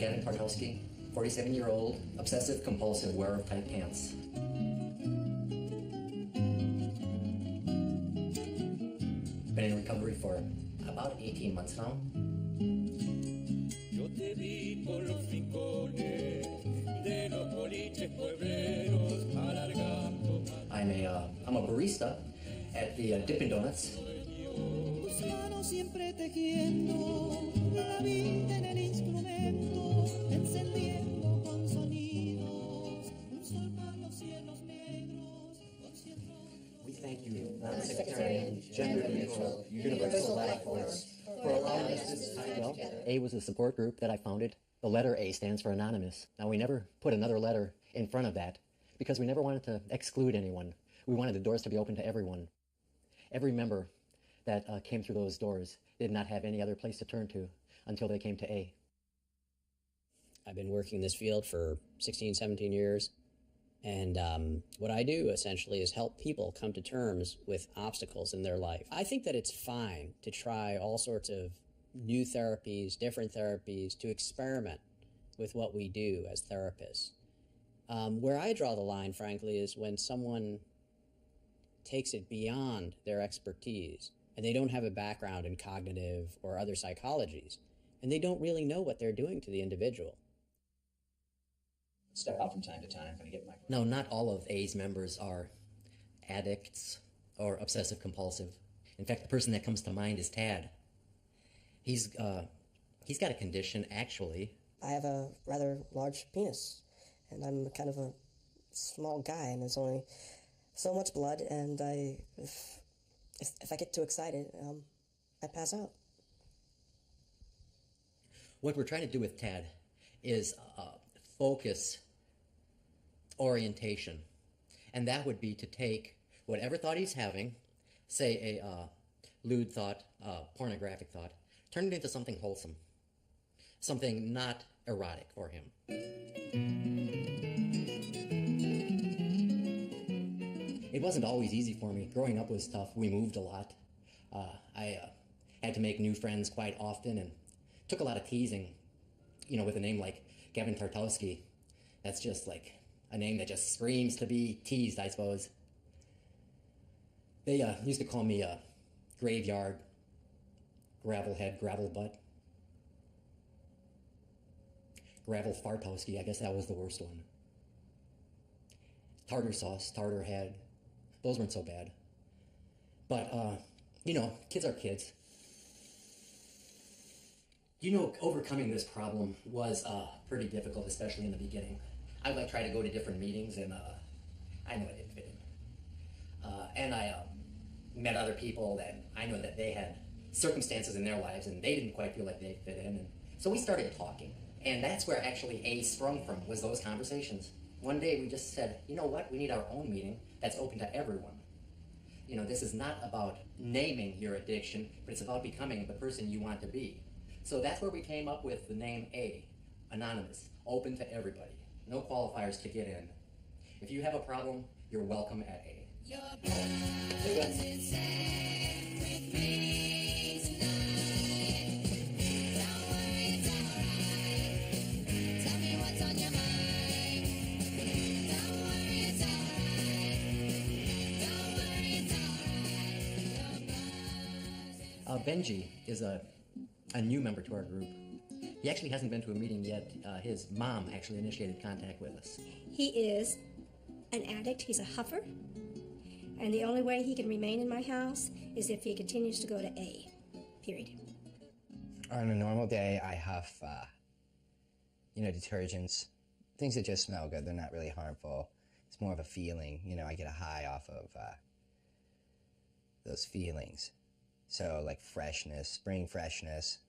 Gavin Tartowski, 47-year-old, obsessive-compulsive wearer of tight pants. Been in recovery for about 18 months now. I'm a barista at the Dippin' Donuts. We thank you, non-sectarian, gender-neutral, universal life force, for allowing us this time together. A was a support group that I founded. The letter A stands for Anonymous. Now, we never put another letter in front of that because we never wanted to exclude anyone. We wanted the doors to be open to everyone. Every member that came through those doors did not have any other place to turn to until they came to A. I've been working in this field for 16, 17 years. And what I do essentially is help people come to terms with obstacles in their life. I think that it's fine to try all sorts of new therapies, different therapies, to experiment with what we do as therapists. Where I draw the line, frankly, is when someone takes it beyond their expertise and they don't have a background in cognitive or other psychologies, and they don't really know what they're doing to the individual. Step out from time to time, kind of get my... No, not all of A's members are addicts or obsessive compulsive. In fact, the person that comes to mind is Tad. He's got a condition, actually. I have a rather large penis, and I'm kind of a small guy, and there's only so much blood, and if I get too excited, I pass out. What we're trying to do with Tad is focus orientation, and that would be to take whatever thought he's having, say a lewd thought, pornographic thought, turn it into something wholesome, something not erotic for him. It wasn't always easy for me. Growing up was tough. We moved a lot. I had to make new friends quite often and took a lot of teasing, with a name like Gavin Tartowski. That's just like a name that just screams to be teased, I suppose. They used to call me Graveyard, Gravel Head, Gravel Butt, Gravel Fartowski. I guess that was the worst one. Tartar Sauce, Tartar Head. Those weren't so bad. But, kids are kids. Overcoming this problem was pretty difficult, especially in the beginning. I would try to go to different meetings, and I knew I didn't fit in. And I met other people that I know that they had circumstances in their lives, and they didn't quite feel like they fit in. And so we started talking, and that's where actually A sprung from, was those conversations. One day we just said, you know what, we need our own meeting that's open to everyone. This is not about naming your addiction, but it's about becoming the person you want to be. So that's where we came up with the name A, Anonymous, open to everybody. No qualifiers to get in. If you have a problem, you're welcome at A. Your presence is with me tonight. Don't worry, it's alright. Tell me what's on your mind. Don't worry, it's alright. Don't worry, it's alright. Benji is a new member to our group. He actually hasn't been to a meeting yet. His mom actually initiated contact with us. He is an addict. He's a huffer. And the only way he can remain in my house is if he continues to go to A. Period. On a normal day, I huff, detergents. Things that just smell good. They're not really harmful. It's more of a feeling. I get a high off of those feelings. So, like freshness, spring freshness,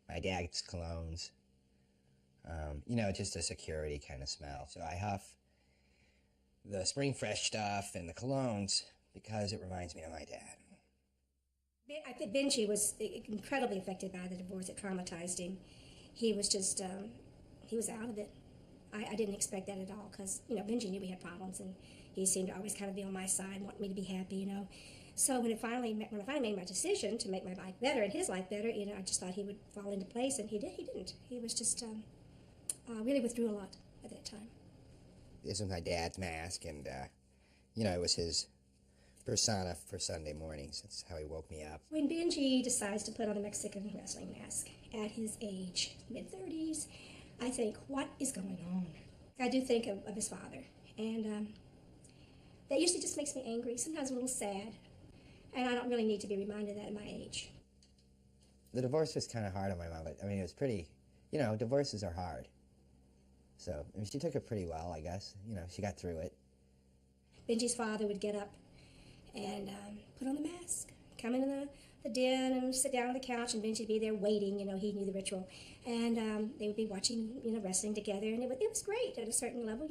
my dad's colognes, just a security kind of smell. So I huff the spring fresh stuff and the colognes because it reminds me of my dad. I think Benji was incredibly affected by the divorce. It traumatized him. He was just, he was out of it. I didn't expect that at all because, Benji knew we had problems and he seemed to always kind of be on my side, want me to be happy, So when I finally made my decision to make my life better and his life better, I just thought he would fall into place, and he did. He didn't. He was just really withdrew a lot at that time. This was my dad's mask, and it was his persona for Sunday mornings. That's how he woke me up. When Benji decides to put on the Mexican wrestling mask at his age, mid-30s, I think, what is going on? I do think of his father, and that usually just makes me angry, sometimes a little sad, and I don't really need to be reminded of that at my age. The divorce was kind of hard on my mom, but it was pretty, divorces are hard. So, she took it pretty well, I guess. She got through it. Benji's father would get up and put on the mask, come into the den and sit down on the couch, and Benji would be there waiting. He knew the ritual. And they would be watching, wrestling together, and it was great at a certain level,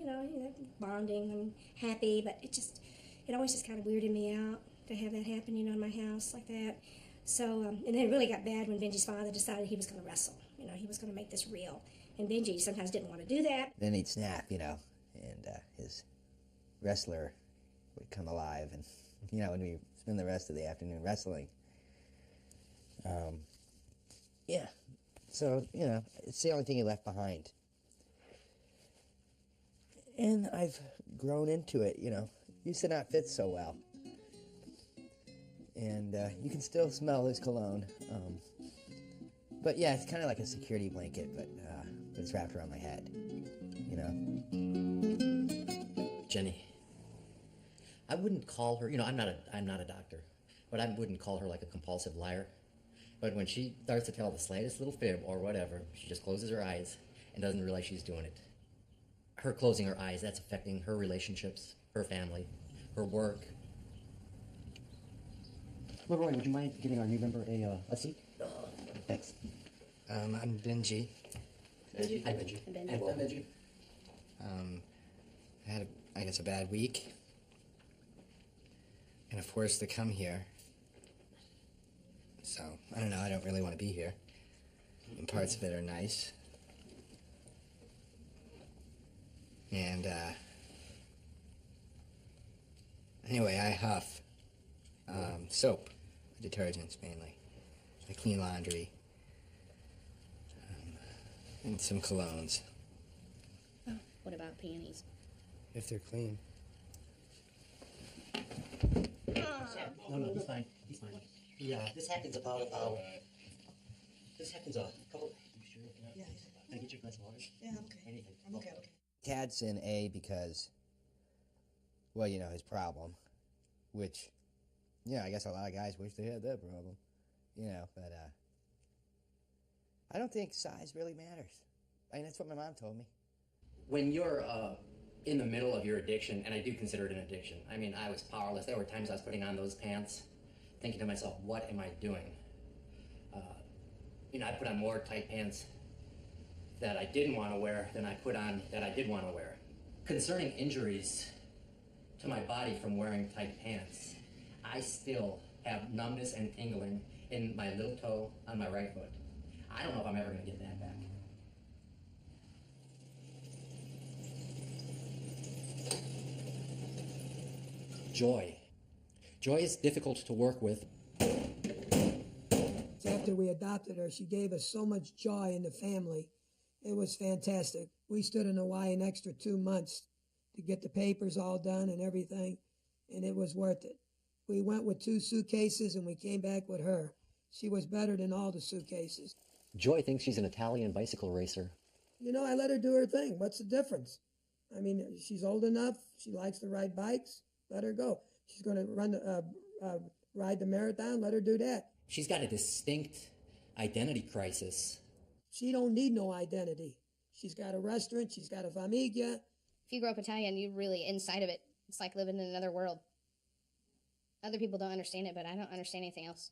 bonding and happy, but it always just kind of weirded me out to have that happen, in my house like that. So, and then it really got bad when Benji's father decided he was going to wrestle. He was going to make this real. And Benji sometimes didn't want to do that. Then he'd snap, and his wrestler would come alive, and, when we spend the rest of the afternoon wrestling. Yeah. So, it's the only thing he left behind. And I've grown into it, Used to not fit so well. And you can still smell his cologne. But yeah, it's kind of like a security blanket, but it's wrapped around my head, Jenny, I wouldn't call her, I'm not a doctor, but I wouldn't call her like a compulsive liar. But when she starts to tell the slightest little fib or whatever, she just closes her eyes and doesn't realize she's doing it. Her closing her eyes, that's affecting her relationships, her family, her work. Leroy, would you mind getting our new member a seat? Thanks. I'm Benji. Benji. Hi, Benji. Benji. And Benji. I had, a bad week. And I'm forced to come here. So, I don't know, I don't really want to be here. And parts of it are nice. And, anyway, I huff soap, detergents mainly. I clean laundry. And some colognes. Oh, what about panties? If they're clean. No, he's fine. He's fine. Yeah, this happens this happens a couple. You sure? Yeah. Can I get you a glass of water? Yeah, I'm okay. Anything? I'm okay. Tad's in A because, well, his problem, which, I guess a lot of guys wish they had that problem, but, I don't think size really matters. That's what my mom told me. When you're in the middle of your addiction, and I do consider it an addiction, I was powerless. There were times I was putting on those pants, thinking to myself, what am I doing? I put on more tight pants that I didn't want to wear than I put on that I did want to wear. Concerning injuries to my body from wearing tight pants, I still have numbness and tingling in my little toe on my right foot. I don't know if I'm ever going to get that back. Joy. Joy is difficult to work with. After we adopted her, she gave us so much joy in the family. It was fantastic. We stood in Hawaii an extra 2 months to get the papers all done and everything, and it was worth it. We went with 2 suitcases, and we came back with her. She was better than all the suitcases. Joy thinks she's an Italian bicycle racer. I let her do her thing. What's the difference? She's old enough. She likes to ride bikes. Let her go. She's going to ride the marathon. Let her do that. She's got a distinct identity crisis. She don't need no identity. She's got a restaurant. She's got a famiglia. If you grow up Italian, you really, inside of it, it's like living in another world. Other people don't understand it, but I don't understand anything else.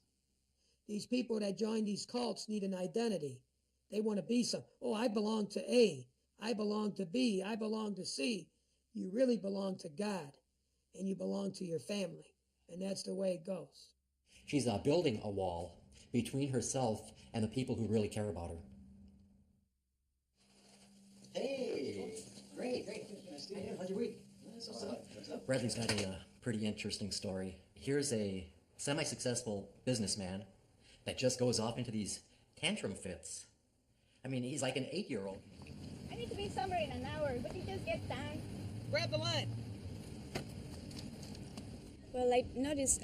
These people that join these cults need an identity. They want to be some. Oh, I belong to A. I belong to B. I belong to C. You really belong to God, and you belong to your family, and that's the way it goes. She's building a wall between herself and the people who really care about her. Hey, great. How's your week? Bradley's got a pretty interesting story. Here's a semi-successful businessman that just goes off into these tantrum fits. I mean, he's like an 8-year-old. I need to be somewhere in an hour. Would you just get down? Grab the line. Well, I noticed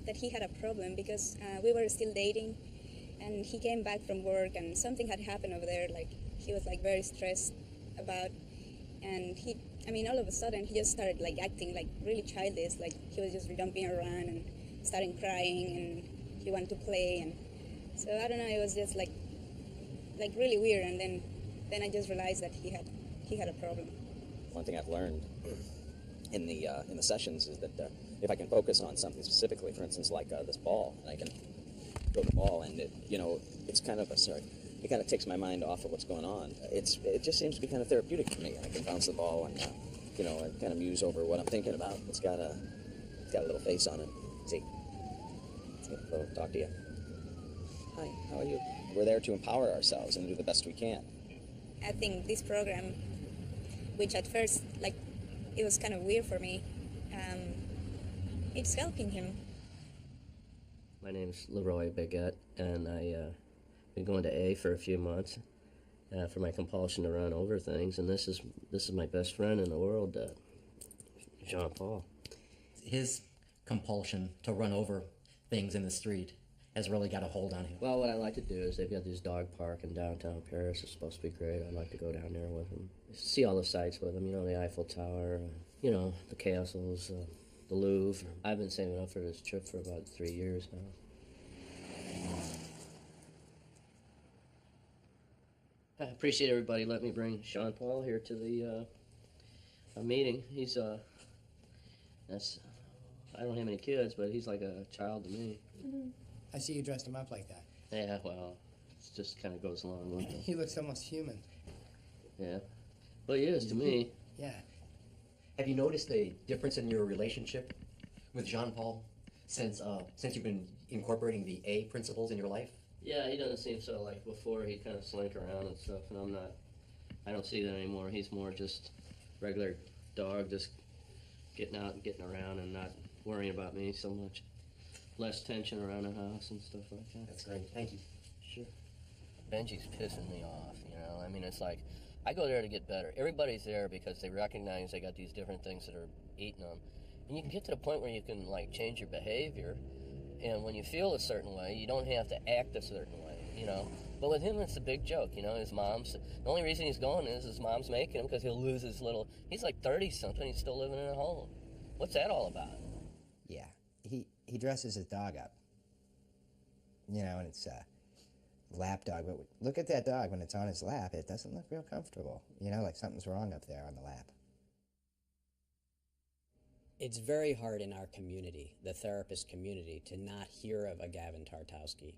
that he had a problem because we were still dating, and he came back from work, and something had happened over there. Like he was like very stressed about, and all of a sudden he just started like acting like really childish. Like he was just jumping around and starting crying, and he wanted to play, and so I don't know. It was just like really weird, and then I just realized that he had a problem. One thing I've learned in the sessions is that if I can focus on something specifically, for instance, like this ball, and I can throw the ball, and it's kind of it kind of takes my mind off of what's going on. It just seems to be kind of therapeutic for me. I can bounce the ball and I kind of muse over what I'm thinking about. It's got a little face on it. See, hello, talk to you. Hi, how are you? We're there to empower ourselves and do the best we can. I think this program, which at first, like, it was kind of weird for me, it's helping him. My name's Leroy Baguette, and I've been going to A for a few months for my compulsion to run over things, and this is my best friend in the world, Jean Paul. His compulsion to run over things in the street has really got a hold on him. Well, what I like to do is they've got this dog park in downtown Paris. It's supposed to be great. I'd like to go down there with him, see all the sights with him, the Eiffel Tower, the castles, the Louvre. I've been saving up for this trip for about 3 years now. I appreciate everybody letting me bring Sean Paul here to the meeting. He's I don't have any kids, but he's like a child to me. Mm-hmm. I see you dressed him up like that. Yeah, well, it just kind of goes along with it. He looks almost human. Yeah, well, he is to me. Yeah. Have you noticed a difference in your relationship with Jean Paul since you've been incorporating the A principles in your life? Yeah, he doesn't seem so like before. He'd kind of slink around and stuff, and I don't see that anymore. He's more just regular dog, just getting out and getting around and not worrying about me so much. Less tension around the house and stuff like that. That's great. Thank you. Sure. Benji's pissing me off, I mean, it's like, I go there to get better. Everybody's there because they recognize they got these different things that are eating them. And you can get to the point where you can, change your behavior. And when you feel a certain way, you don't have to act a certain way, But with him, it's a big joke, his mom's... The only reason he's going is his mom's making him because he'll lose his little... He's like 30-something, he's still living in a home. What's that all about? Yeah. He dresses his dog up. And it's a lap dog. But look at that dog when it's on his lap. It doesn't look real comfortable. Like something's wrong up there on the lap. It's very hard in our community, the therapist community, to not hear of a Gavin Tartowski.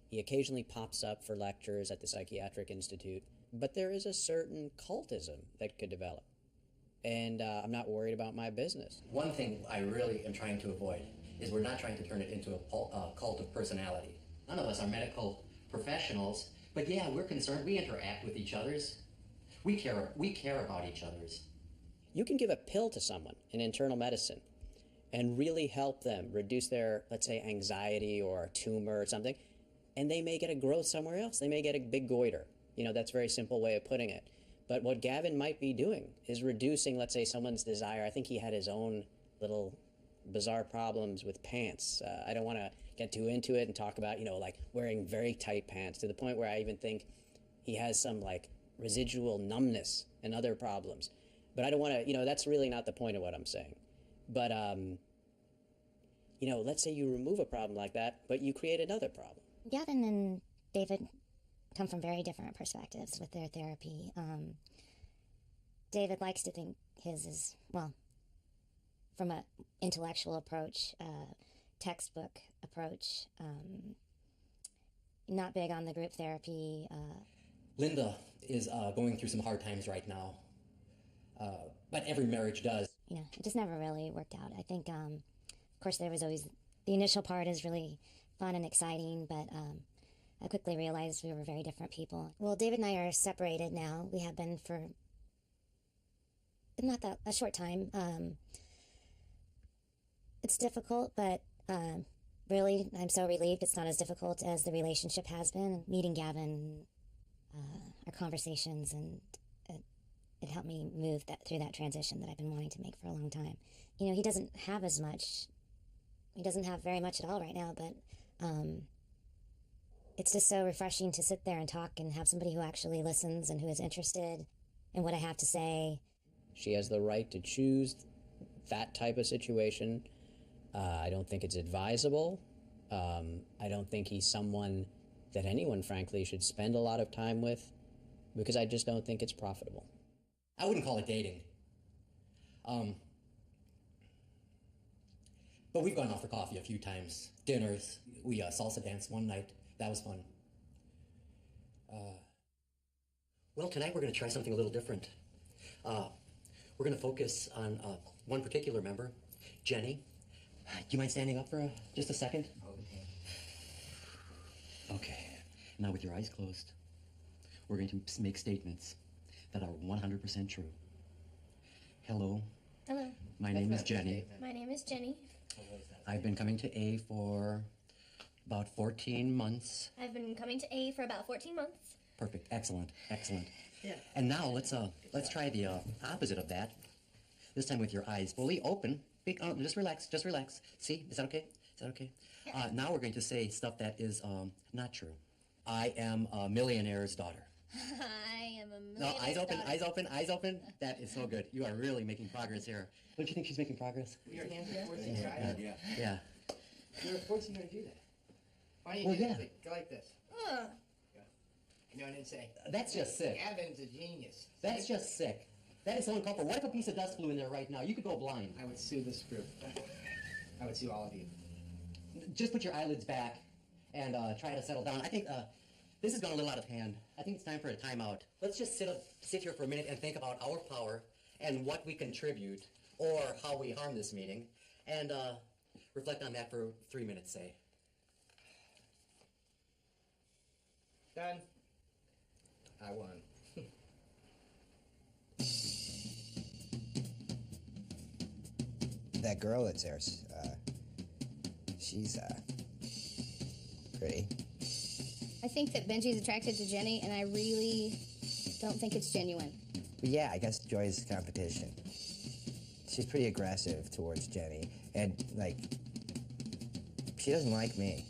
He occasionally pops up for lectures at the Psychiatric Institute, but there is a certain cultism that could develop. And I'm not worried about my business. One thing I really am trying to avoid is we're not trying to turn it into a cult of personality. None of us are medical professionals, but yeah, we're concerned. We interact with each other's. We care about each other's. You can give a pill to someone in internal medicine and really help them reduce their, let's say, anxiety or a tumor or something, and they may get a growth somewhere else. They may get a big goiter. That's a very simple way of putting it. But what Gavin might be doing is reducing, let's say, someone's desire. I think he had his own little bizarre problems with pants. I don't want to get too into it and talk about, wearing very tight pants to the point where I even think he has some, residual numbness and other problems. But I don't want to, that's really not the point of what I'm saying. But, let's say you remove a problem like that, but you create another problem. Gavin and David come from very different perspectives with their therapy. David likes to think his is, from an intellectual approach, textbook approach, not big on the group therapy. Linda is going through some hard times right now, but every marriage does. It just never really worked out. I think, of course, there was always, the initial part is really fun and exciting, but I quickly realized we were very different people. Well, David and I are separated now. We have been for not a short time. It's difficult, but really, I'm so relieved it's not as difficult as the relationship has been. Meeting Gavin, our conversations, and it helped me move through that transition that I've been wanting to make for a long time. You know, he doesn't have as much. He doesn't have very much at all right now, but it's just so refreshing to sit there and talk and have somebody who actually listens and who is interested in what I have to say. She has the right to choose that type of situation. I don't think it's advisable. I don't think he's someone that anyone, frankly, should spend a lot of time with, because I just don't think it's profitable. I wouldn't call it dating. But we've gone out for coffee a few times, dinners. We salsa danced one night. That was fun. Well, tonight we're going to try something a little different. We're going to focus on one particular member, Jenny. Do you mind standing up for just a second? Okay. Now with your eyes closed, we're going to make statements that are 100% true. Hello. Hello. My name is Jenny. My name is Jenny. I've been coming to A for about 14 months. I've been coming to A for about 14 months. Perfect. Excellent. Excellent. Yeah. And now let's try the opposite of that. This time with your eyes fully open. Just relax. Just relax. See? Is that okay? Is that okay? Now we're going to say stuff that is not true. I am a millionaire's daughter. I am a millionaire's No, eyes open, daughter. eyes open, eyes open. That is so good. You are really making progress here. Don't you think she's making progress? You're forcing your child. Yeah. You're forcing her to do that. Why don't you Well, do yeah. this? Go like this. You know, and then say, That's just sick. Gavin's a genius. That's just sick. That is so uncomfortable. What if a piece of dust flew in there right now? You could go blind. I would sue this group. I would sue all of you. Just put your eyelids back and try to settle down. I think this has gone a little out of hand. I think it's time for a timeout. Let's just sit here for a minute and think about our power and what we contribute or how we harm this meeting, and reflect on that for 3 minutes, say. Done. I won. That girl that's there, she's pretty. I think that Benji's attracted to Jenny, and I really don't think it's genuine. But yeah, I guess Joy's competition. She's pretty aggressive towards Jenny, and like, she doesn't like me.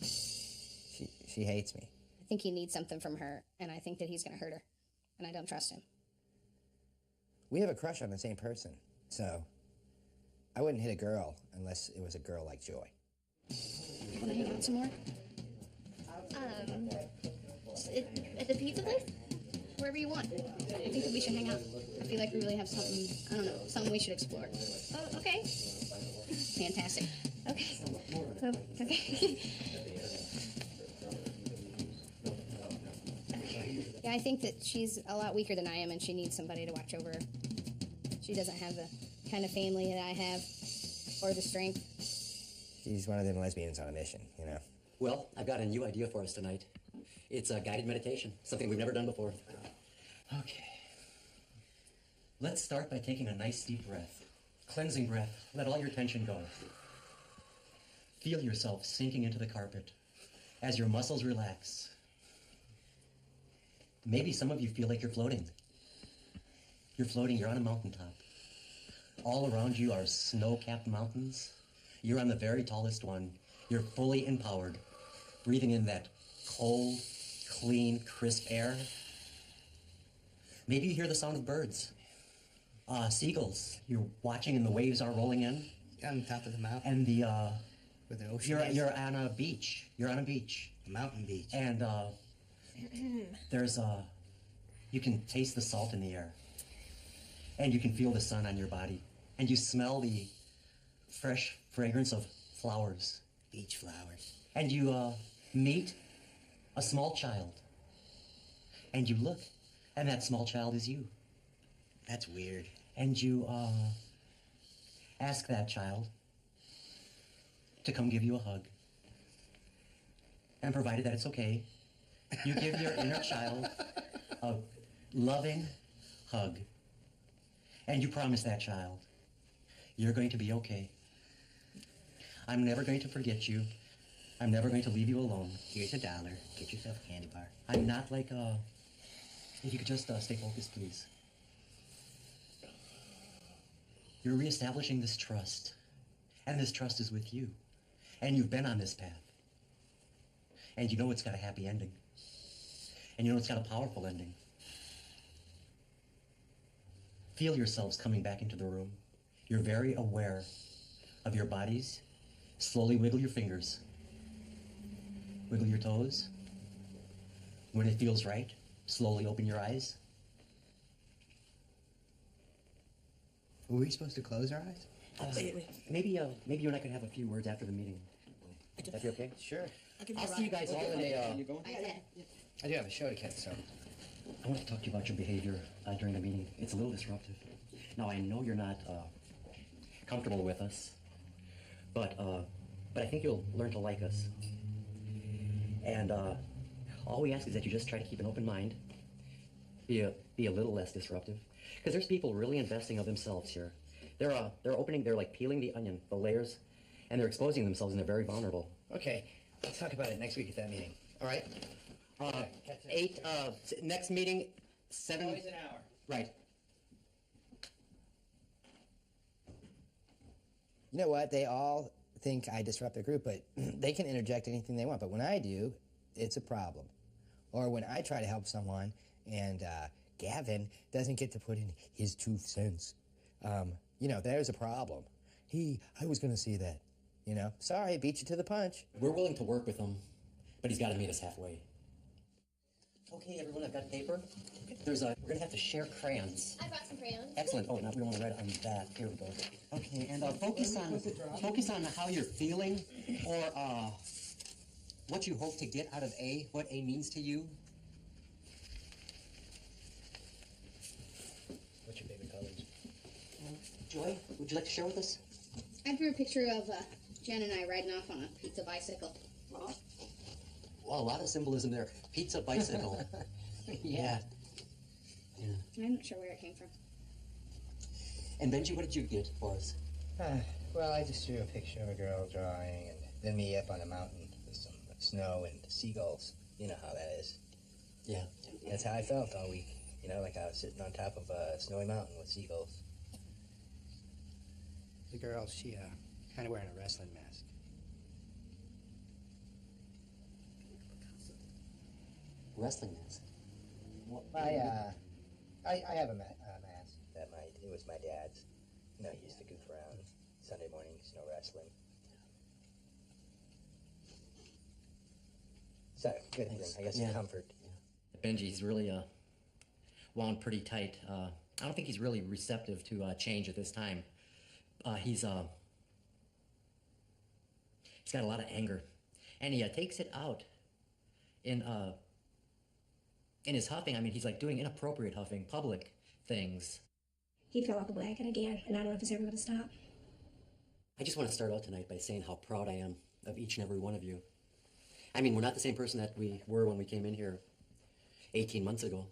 She hates me. I think he needs something from her, and I think that he's going to hurt her, and I don't trust him. We have a crush on the same person, so I wouldn't hit a girl unless it was a girl like Joy. Want to hang out some more? At the pizza place? Wherever you want. I think that we should hang out. I feel like we really have something, I don't know, something we should explore. Oh, okay. Fantastic. Okay. Oh, okay. Yeah, I think that she's a lot weaker than I am, and she needs somebody to watch over her. She doesn't have the kind of family that I have, or the strength. She's one of them lesbians on a mission, you know. Well, I've got a new idea for us tonight. It's a guided meditation, something we've never done before. Okay. Let's start by taking a nice deep breath. Cleansing breath. Let all your tension go. Feel yourself sinking into the carpet as your muscles relax. Maybe some of you feel like you're floating. You're floating, you're on a mountaintop. All around you are snow-capped mountains. You're on the very tallest one. You're fully empowered, breathing in that cold, clean, crisp air. Maybe you hear the sound of birds. Seagulls. You're watching and the waves are rolling in. On top of the mountain. And the, With the ocean. you're on a beach. You're on a beach. A mountain beach. And, there's you can taste the salt in the air. And you can feel the sun on your body. And you smell the fresh fragrance of flowers. Beach flowers. And you, meet a small child. And you look, and that small child is you. That's weird. And you, ask that child to come give you a hug. And provided that it's okay, you give your inner child a loving hug. And you promise that child, you're going to be okay. I'm never going to forget you. I'm never going to leave you alone. Here's $1. Get yourself a candy bar. I'm not like, if you could just stay focused, please. You're reestablishing this trust. And this trust is with you. And you've been on this path. And you know it's got a happy ending. And you know it's got a powerful ending. Feel yourselves coming back into the room. You're very aware of your bodies. Slowly wiggle your fingers. Wiggle your toes. When it feels right, slowly open your eyes. Were we supposed to close our eyes? Maybe you and I could have a few words after the meeting. That be okay? Sure. I'll see you guys all in a. I do have a show to catch, so. I want to talk to you about your behavior during the meeting. It's a little disruptive. Now I know you're not comfortable with us, but I think you'll learn to like us. And all we ask is that you just try to keep an open mind, be a little less disruptive, because there's people really investing of themselves here. They're like peeling the onion, the layers, and they're exposing themselves, and they're very vulnerable. Okay, let's talk about it next week at that meeting. All right? Next meeting, 7. Always an hour. Right. You know what? They all think I disrupt their group, but they can interject anything they want. But when I do, it's a problem. Or when I try to help someone and Gavin doesn't get to put in his 2 cents, there's a problem. I was going to see that. Sorry, I beat you to the punch. We're willing to work with him, but he's got to meet us halfway. Okay, everyone, I've got paper. We're going to have to share crayons. I brought some crayons. Excellent. Oh, now we don't want to write it on that. Here we go. Okay, and focus on how you're feeling, or what you hope to get out of A, what A means to you. What's your favorite colors? Joy, would you like to share with us? I drew a picture of Jen and I riding off on a pizza bicycle. Well, a lot of symbolism there. Pizza bicycle. Yeah. I'm not sure where it came from. And Benji, what did you get for us? Well, I just drew a picture of a girl drawing, and then me up on a mountain with some snow and seagulls. You know how that is. Yeah. That's how I felt all week. Like I was sitting on top of a snowy mountain with seagulls. The girl, she kind of wearing a wrestling mask. Wrestling mask? I have a mask that it was my dad's. He used to goof around Sunday mornings, wrestling. So, good thing, I guess, comfort. Yeah. Benji's really wound pretty tight. I don't think he's really receptive to change at this time. He's got a lot of anger, and he takes it out in his huffing. I mean, he's like doing inappropriate huffing, public things. He fell off the wagon again, and I don't know if it's ever going to stop. I just want to start out tonight by saying how proud I am of each and every one of you. I mean, we're not the same person that we were when we came in here 18 months ago.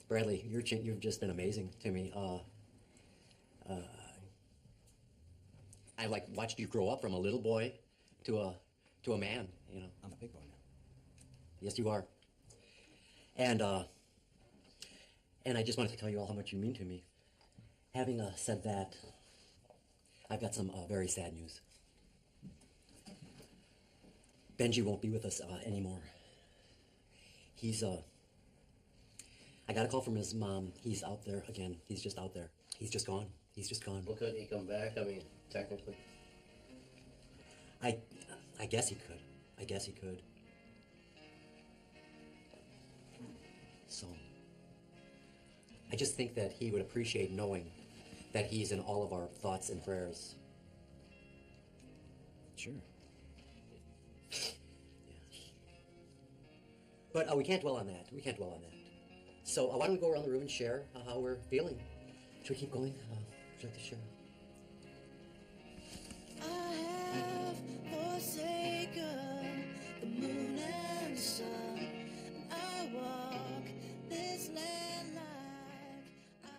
Bradley, you've just been amazing to me. I watched you grow up from a little boy to a man. I'm a big boy now. Yes, you are. And I just wanted to tell you all how much you mean to me. Having said that, I've got some very sad news. Benji won't be with us anymore. He's I got a call from his mom. He's out there again. He's just out there. He's just gone. He's just gone. Well, couldn't he come back? I mean, technically. I guess he could. I guess he could. So, I just think that he would appreciate knowing that he's in all of our thoughts and prayers. Sure. Yeah. But we can't dwell on that. We can't dwell on that. So why don't we go around the room and share how we're feeling? Should we keep going? Would you like to share? I have forsaken the moon and the sun, and I walk this land like I'm...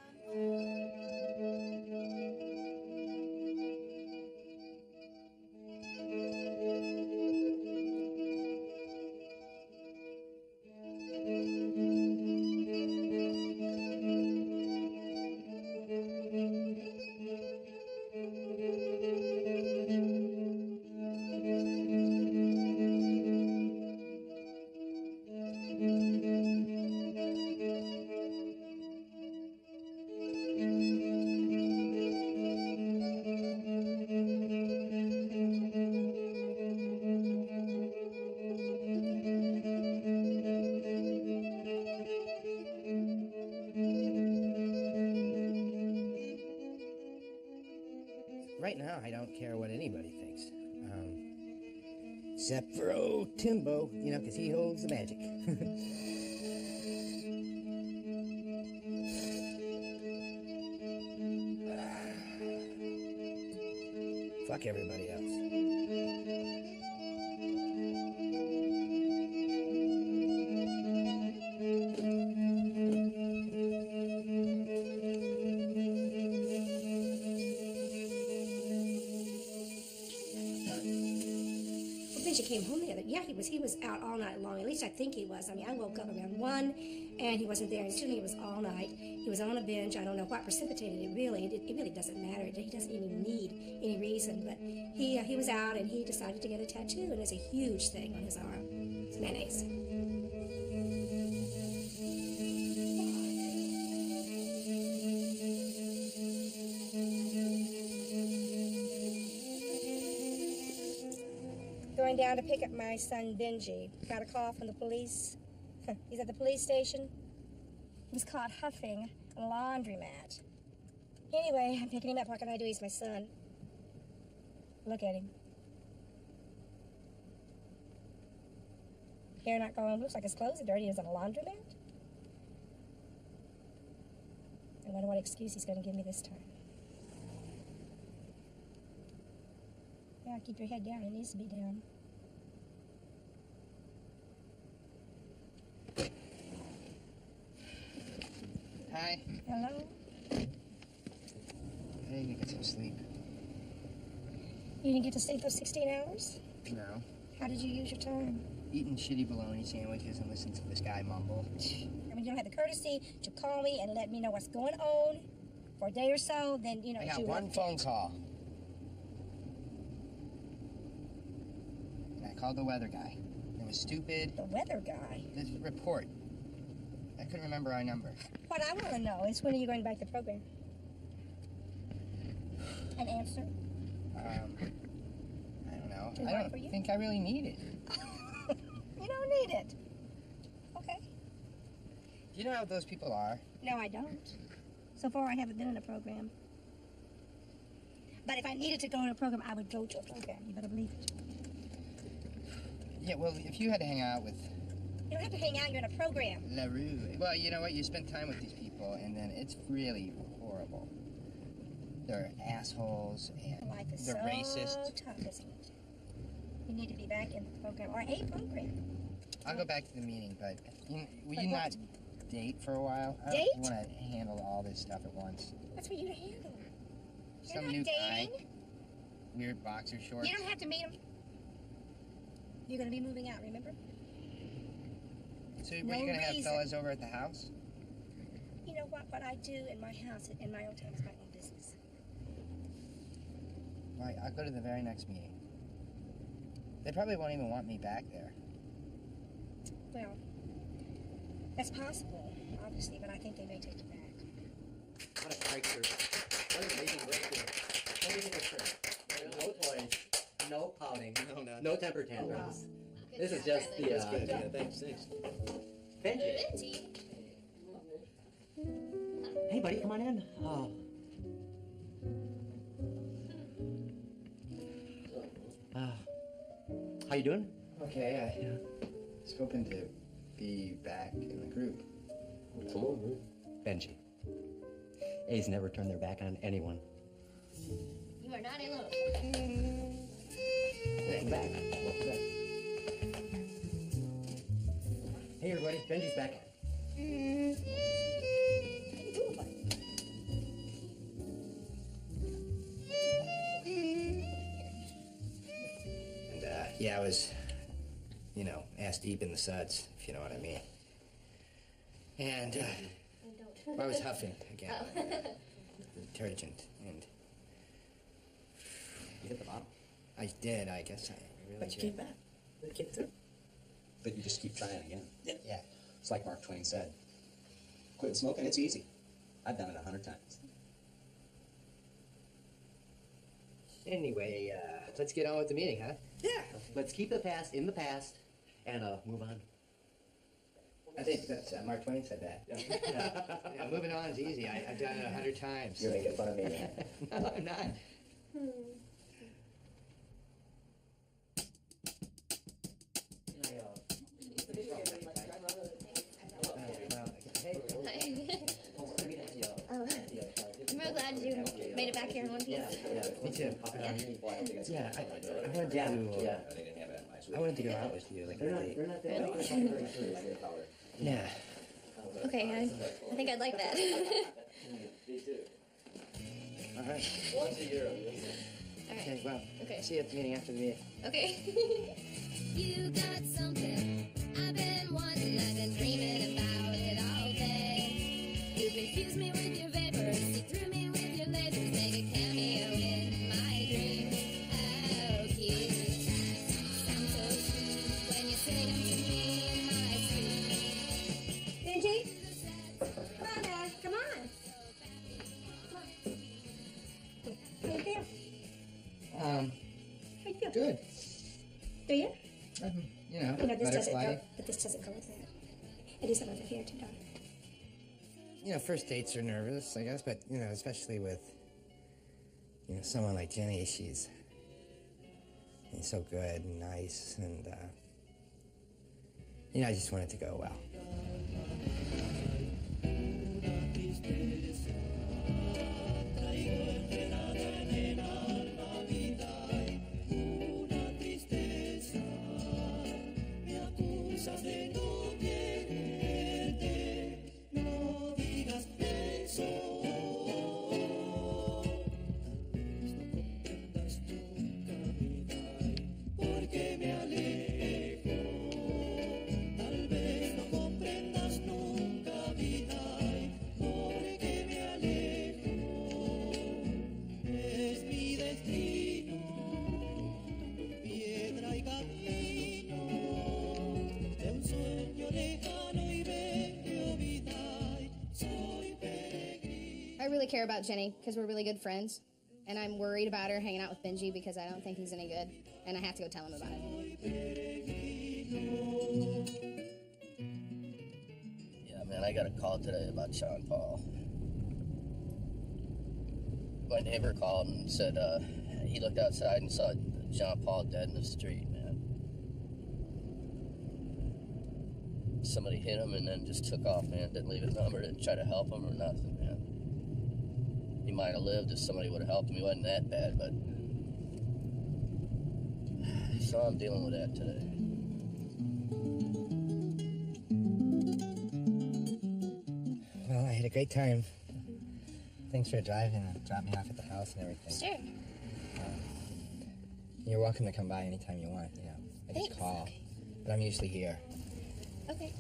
right now, I don't care what anybody thinks. Except for old Timbo, you know, because he holds the magic. Fuck everybody else. Benji came home the other. Yeah, he was out all night long. At least I think he was. I mean, I woke up around 1, and he wasn't there. And to me, it was all night. He was on a bench. I don't know what precipitated it. Really, it really doesn't matter. He doesn't even need any reason. But he was out, and he decided to get a tattoo, and it's a huge thing on his arm. It's mayonnaise. Going down to pick up my son Benji. Got a call from the police. He's at the police station. He was caught huffing a laundromat. Anyway, I'm picking him up. What can I do? He's my son. Look at him. Hair not going. Looks like his clothes are dirty. He's in a laundromat. I wonder what excuse he's going to give me this time. Yeah, keep your head down. It needs to be down. Hi. Hello? I need to get some sleep. You didn't get to sleep those 16 hours? No. How did you use your time? Eating shitty bologna sandwiches and listening to this guy mumble. I mean, you don't have the courtesy to call me and let me know what's going on for a day or so, then, you know, I it's got you one phone call. And I called the weather guy. It was stupid. The weather guy? This report. I couldn't remember our number. What I want to know is when are you going back to the program? An answer? I don't know. Does it I work don't for you? think I really need it. You don't need it. Okay. Do you know how those people are? No, I don't. So far, I haven't been in a program. But if I needed to go in a program, I would go to a program. You better believe it. Yeah, well, if you had to hang out with You don't have to hang out. You're in a program. LaRue, well, you know what? You spend time with these people, and then it's really horrible. They're assholes, and Life is they're so racist. tough, isn't it? You need to be back in the program or a program. I'll go back to the meeting, but will But you what? not date for a while? I Date? don't want to handle all this stuff at once. That's for you to handle. Some You're new not guy, dating. weird boxer shorts. You don't have to meet him. You're going to be moving out, remember? So, No were you gonna have reason. fellas over at the house? You know what? What I do in my house, in my own time, is my own business. Right, I'll go to the very next meeting. They probably won't even want me back there. Well, that's possible, obviously, but I think they may take you back. What a breakthrough. What a amazing breakthrough. What do you think of her? No toys, no pouting, no temper tantrums. This is just the, That's good. Yeah, thanks. Benji. Hey, buddy, come on in. How you doing? Okay, I was hoping to be back in the group. Come on, man. Benji. A's never turned their back on anyone. You are not alone. Welcome back. Welcome back. Hey, everybody, Benji's back. And, yeah, I was, you know, ass deep in the suds, if you know what I mean. And, I was huffing again. Detergent, and... You hit the bottom. I did, I guess I really But you did. came back. You came through. But you just keep trying again. Yeah. It's like Mark Twain said. Quit smoking, it's easy. I've done it 100 times. Anyway, let's get on with the meeting, huh? Yeah. Let's keep the past in the past and move on. I think that's, Mark Twain said that. Yeah, moving on is easy. I've done it 100 times. You're making fun of me. No, I'm not. I'm real glad you made it back here in one piece. Me too. Yeah, I wanted to go out with you, like, really. Yeah. Okay, I think I'd like that. All right. Alright. Okay, well, Okay. see you at the meeting after the meeting. Okay. You got something I've been wanting, I've been dreaming about it all day. You confuse me with your vapors, see through me with your lasers, make a cameo in my dreams. How cute, sound so sweet when you say them to me in my sleep. Benji? Come on, Dad. Come on. How you feel? Um, How you feel? good. Do you? You know, this doesn't butterfly. go, but this doesn't go with that. I do some over here too, Don. You know, first dates are nervous, I guess, but, you know, especially with, you know, someone like Jenny, she's so good and nice, and, you know, I just want it to go well. I really care about Jenny because we're really good friends, and I'm worried about her hanging out with Benji because I don't think he's any good, and I have to go tell him about it. Yeah, man, I got a call today about Sean Paul. My neighbor called and said he looked outside and saw John Paul dead in the street, man. Somebody hit him and then just took off, man. Didn't leave a number, didn't try to help him or nothing, man. He might have lived if somebody would have helped him. He wasn't that bad, but... So I'm dealing with that today. Well, I had a great time. Thanks for driving and dropping me off at the house and everything. Sure. You're welcome to come by anytime you want, you know. I just Thanks. call. But I'm usually here. Okay.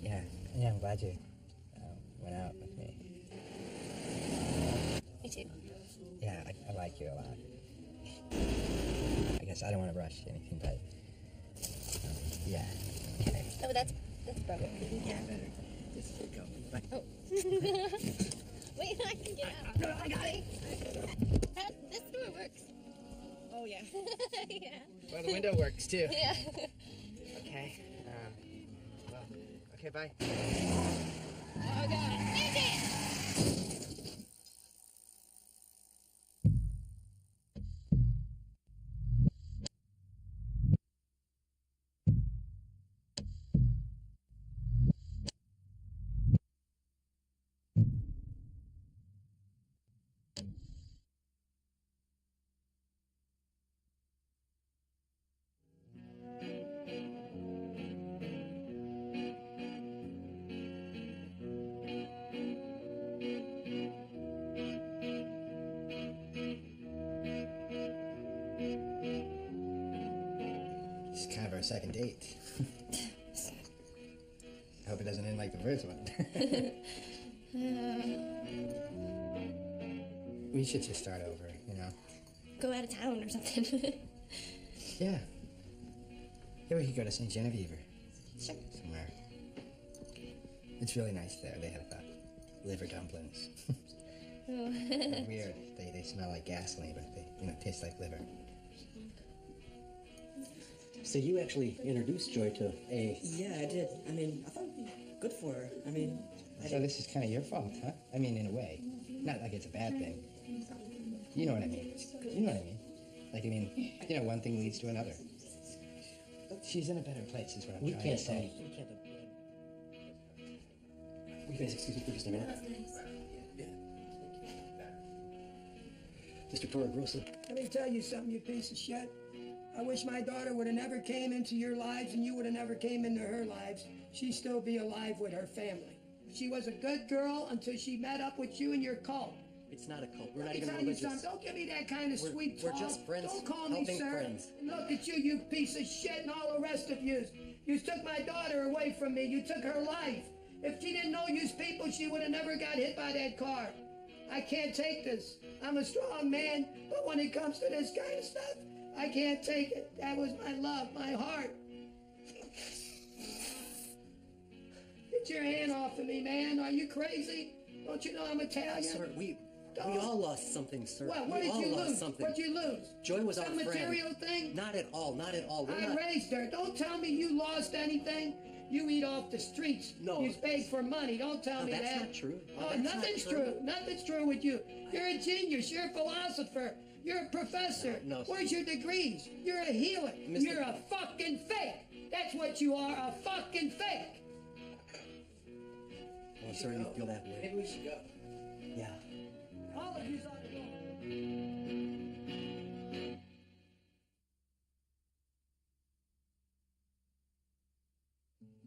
Yeah, I'm glad you went out with me. Me too. Yeah, I like you a lot. I guess I don't want to rush anything, but yeah. Okay. Oh, that's broken. Yeah, better. Just go. Bye. Oh. Wait, I can get out. No, I got it. This door works. Oh, yeah. Yeah. Well, the window works, too. Yeah. Okay. Well, okay, bye. Oh, God. It's kind of our second date. I hope it doesn't end like the first one. We should just start over, you know? Go out of town or something. Yeah. Yeah, we could go to St. Genevieve or Sure. somewhere. It's really nice there. They have liver dumplings. Oh. They're weird. They smell like gasoline, but they taste like liver. So you actually introduced Joy to A. Yeah, I did. I mean, I thought it'd be good for her. I mean, So this is kind of your fault, huh? I mean, in a way. Not like it's a bad thing. You know what I mean. You know what I mean. Like, I mean, you know, one thing leads to another. She's in a better place, is what I'm trying to say. Will you guys excuse me for just a minute? Yeah. Mr. Toro Grosso. Let me tell you something, you piece of shit. I wish my daughter would have never came into your lives and you would have never came into her lives. She'd still be alive with her family. She was a good girl until she met up with you and your cult. It's not a cult. We're not Let me even tell you religious. something. Don't give me that kind of sweet talk. We're just friends. Don't call me helping sir. friends. Look at you, you piece of shit, and all the rest of you. You took my daughter away from me. You took her life. If she didn't know you people, she would have never got hit by that car. I can't take this. I'm a strong man, but when it comes to this kind of stuff, I can't take it. That was my love, my heart. Get your hand off of me, man. Are you crazy? Don't you know I'm Italian? Sir, we all lost something, sir. What we did all you lost lose? something. What'd you lose? Joy was our Some friend. material thing? Not at all. Not at all. We're I not. raised her. Don't tell me you lost anything. You eat off the streets. No. You beg for money. Don't tell No, me that's that. not true. No, Oh, that's not nothing's true. true. Nothing's true with you. You're a genius. You're a philosopher. You're a professor. No, sir. Where's your degrees? You're a healer. Mr. You're a fucking fake. That's what you are, a fucking fake. Oh, I'm sorry you feel that way. Maybe we should go. Yeah. All of you's ought to go.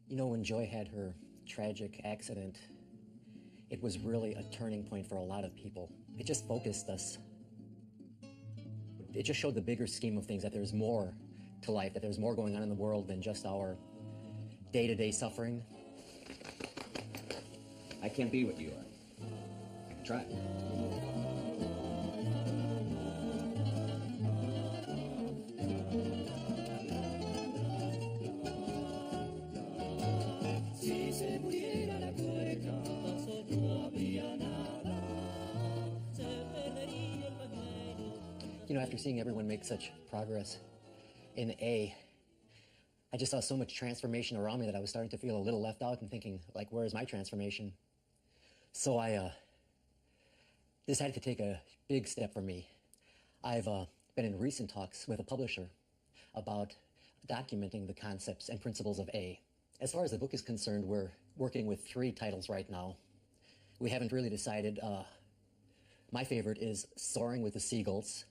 You know, when Joy had her tragic accident, it was really a turning point for a lot of people. It just focused us. It just showed the bigger scheme of things, that there's more to life, that there's more going on in the world than just our day-to-day suffering. I can't be what you are. I can try. You know, after seeing everyone make such progress in A, I just saw so much transformation around me that I was starting to feel a little left out and thinking, like, where is my transformation? So I decided to take a big step for me. I've been in recent talks with a publisher about documenting the concepts and principles of A. As far as the book is concerned, we're working with 3 titles right now. We haven't really decided. My favorite is Soaring with the Seagulls.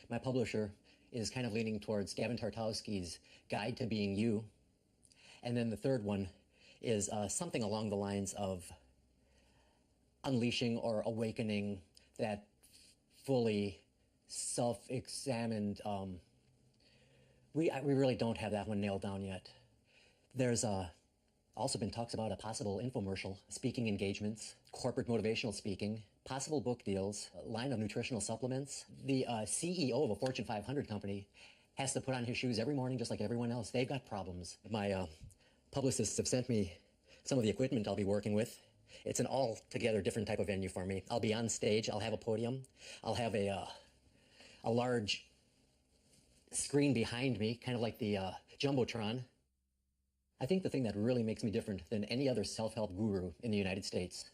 My publisher is kind of leaning towards Gavin Tartowski's Guide to Being You. And then the third one is something along the lines of unleashing or awakening that fully self-examined. We really don't have that one nailed down yet. There's also been talks about a possible infomercial, speaking engagements, corporate motivational speaking, possible book deals, a line of nutritional supplements. The CEO of a Fortune 500 company has to put on his shoes every morning just like everyone else. They've got problems. My publicists have sent me some of the equipment I'll be working with. It's an altogether different type of venue for me. I'll be on stage. I'll have a podium. I'll have a large screen behind me, kind of like the Jumbotron. I think the thing that really makes me different than any other self-help guru in the United States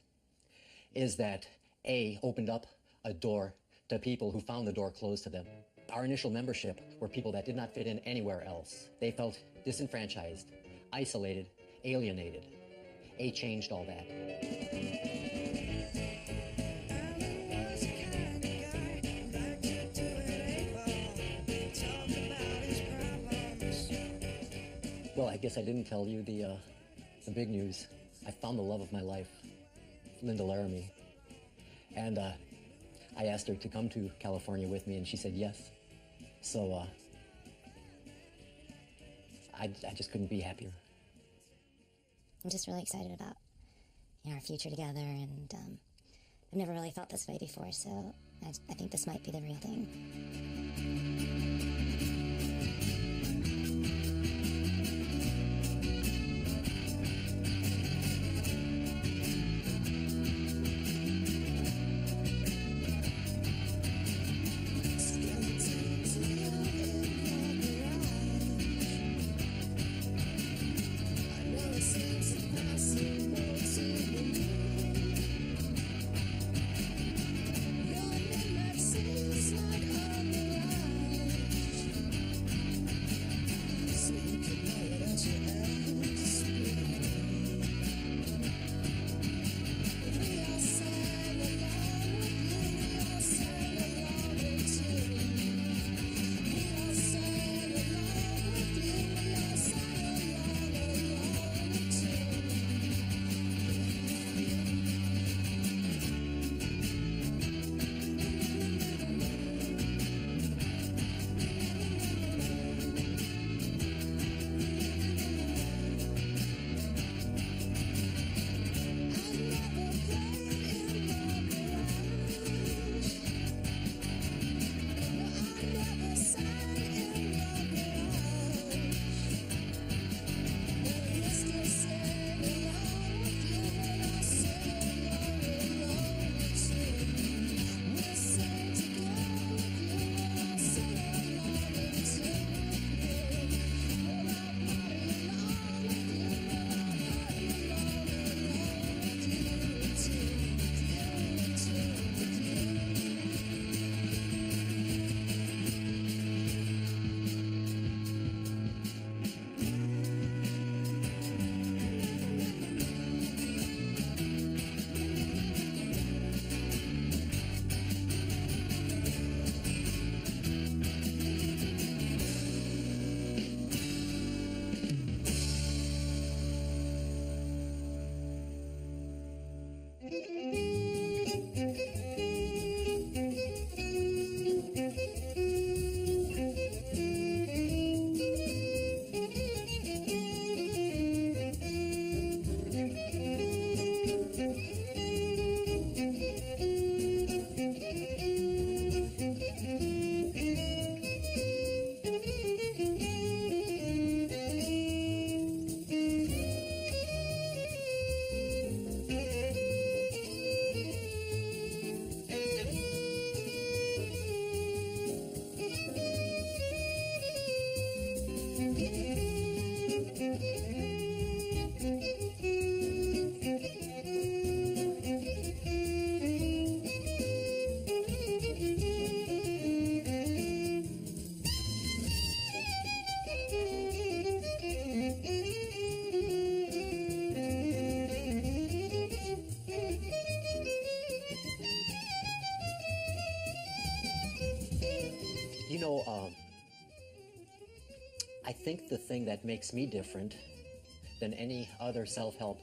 is that A opened up a door to people who found the door closed to them. Our initial membership were people that did not fit in anywhere else. They felt disenfranchised, isolated, alienated. A changed all that. Well, I guess I didn't tell you the big news. I found the love of my life, Linda Laramie. And I asked her to come to California with me, and she said yes. So I just couldn't be happier. I'm just really excited about our future together, and I've never really felt this way before, so I think this might be the real thing. I know it seems impossible to believe. You know, I think the thing that makes me different than any other self-help